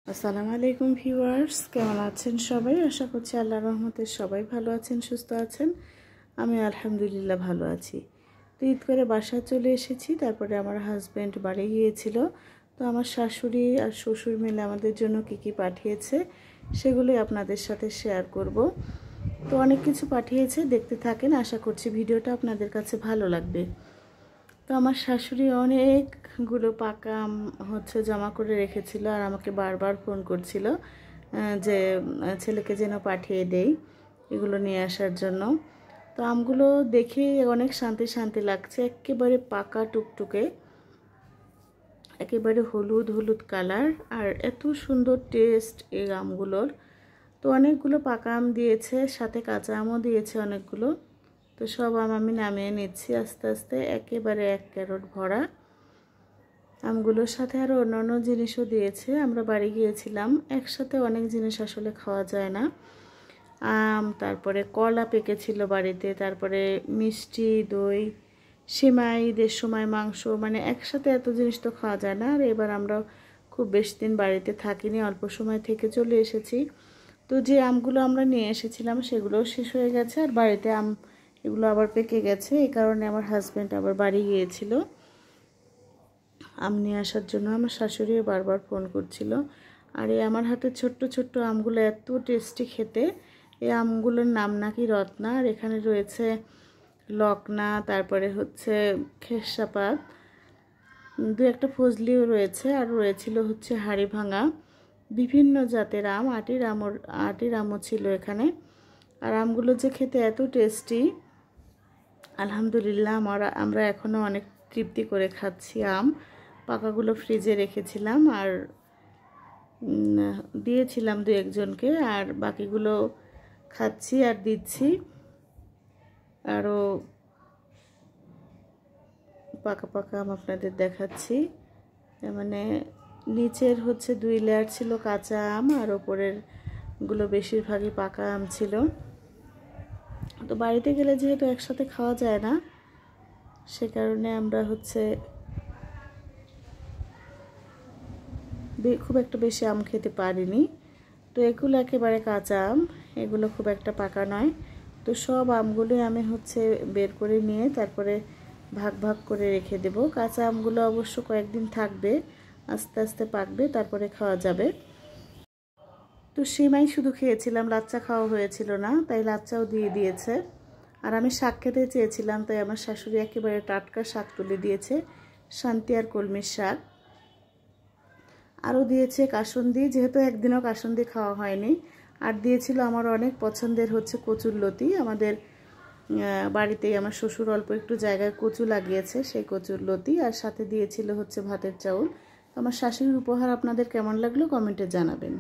আসসালামু আলাইকুম ভিউয়ার্স, কেমন আছেন সবাই? আশা করছি আল্লাহর রহমতে সবাই ভালো আছেন, সুস্থ আছেন। আমি আলহামদুলিল্লাহ ভালো আছি। তো ঈদ করে বাসায় চলে এসেছি। তারপরে আমার হাজব্যান্ড বাড়ি গিয়েছিল। তো আমার শাশুড়ি আর শ্বশুর মিলে আমাদের জন্য কী পাঠিয়েছে সেগুলোই আপনাদের সাথে শেয়ার করব। তো অনেক কিছু পাঠিয়েছে, দেখতে থাকেন। আশা করছি ভিডিওটা আপনাদের কাছে ভালো লাগবে। তো আমার শাশুড়ি অনেকগুলো পাকা আম জমা করে রেখেছিল, আর আমাকে বারবার ফোন করছিল যে ছেলেকে যেন পাঠিয়ে দেই এগুলো নিয়ে আসার জন্য। তো আমগুলো দেখে অনেক শান্তি শান্তি লাগছে, একেবারে পাকা টুকটুকে, একেবারে হলুদ হলুদ কালার, আর এত সুন্দর টেস্ট এই আমগুলোর। তো অনেকগুলো পাকা আম দিয়েছে, সাথে কাঁচা আমও দিয়েছে অনেকগুলো। তো সব আম আমি নামিয়ে নিচ্ছি আস্তে আস্তে, একেবারে এক ক্যারট ভরা। আমগুলোর সাথে আরও অন্যান্য জিনিসও দিয়েছে। আমরা বাড়ি গিয়েছিলাম, একসাথে অনেক জিনিস আসলে খাওয়া যায় না। আম, তারপরে কলা পেকেছিল বাড়িতে, তারপরে মিষ্টি, দই, সিমাই, ঈদের সময় মাংস, মানে একসাথে এত জিনিস তো খাওয়া যায় না। আর এবার আমরা খুব বেশি দিন বাড়িতে থাকিনি, অল্প সময় থেকে চলে এসেছি। তো যে আমগুলো আমরা নিয়ে এসেছিলাম সেগুলোও শেষ হয়ে গেছে, আর বাড়িতে আম এগুলো আবার পেকে গেছে। এই কারণে আমার হাজব্যান্ড আবার বাড়ি গিয়েছিল আম নিয়ে আসার জন্য। আমার শাশুড়িও বারবার ফোন করছিল। আর এই আমার হাতে ছোট্ট ছোট্ট আমগুলো এত টেস্টি খেতে। এই আমগুলোর নাম নাকি রত্না, আর এখানে রয়েছে লকনা, তারপরে খেসাপাত, দু একটা ফজলিও রয়েছে, আর রয়েছিল হাড়ি ভাঙা, বিভিন্ন জাতের আম, আটির আমও ছিল এখানে। আর আমগুলো যে খেতে এত টেস্টি, আলহামদুলিল্লাহ আমরা এখনও অনেক তৃপ্তি করে খাচ্ছি আম। পাকাগুলো ফ্রিজে রেখেছিলাম আর দিয়েছিলাম দু একজনকে, আর বাকিগুলো খাচ্ছি আর দিচ্ছি। আরও পাকা পাকা আম আপনাদের দেখাচ্ছি। মানে নিচের 2 লেয়ার ছিল কাঁচা আম, আর ওপরের গুলো বেশিরভাগই পাকা আম ছিল। তো বাড়িতে গেলে যেহেতু একসাথে খাওয়া যায় না, সে কারণে আমরা খুব একটা বেশি আম খেতে পারিনি। তো এগুলো একেবারে কাঁচা আম, এগুলো খুব একটা পাকা নয়। তো সব আমগুলোই আমি বের করে নিয়ে তারপরে ভাগ ভাগ করে রেখে দেব। কাঁচা আমগুলো অবশ্য কয়েকদিন থাকবে, আস্তে আস্তে পাকবে, তারপরে খাওয়া যাবে। তো সিমাই শুধু খেয়েছিলাম, লাচ্চা খাওয়া হয়েছিল না, তাই লাচ্চাও দিয়ে দিয়েছে। আর আমি শাক খেতে চেয়েছিলাম, তাই আমার শাশুড়ি একেবারে টাটকা শাক তুলে দিয়েছে, শান্তি আর কলমির শাক। আরও দিয়েছে কাসুন্দি, যেহেতু একদিনও কাসুন্দি খাওয়া হয়নি। আর দিয়েছিল আমার অনেক পছন্দের কচুরলতি। আমাদের বাড়িতেই আমার শ্বশুর অল্প একটু জায়গায় কচু লাগিয়েছে, সেই কচুরলতি। আর সাথে দিয়েছিল ভাতের চাউল। আমার শাশুড়ির উপহার আপনাদের কেমন লাগলো কমেন্টে জানাবেন।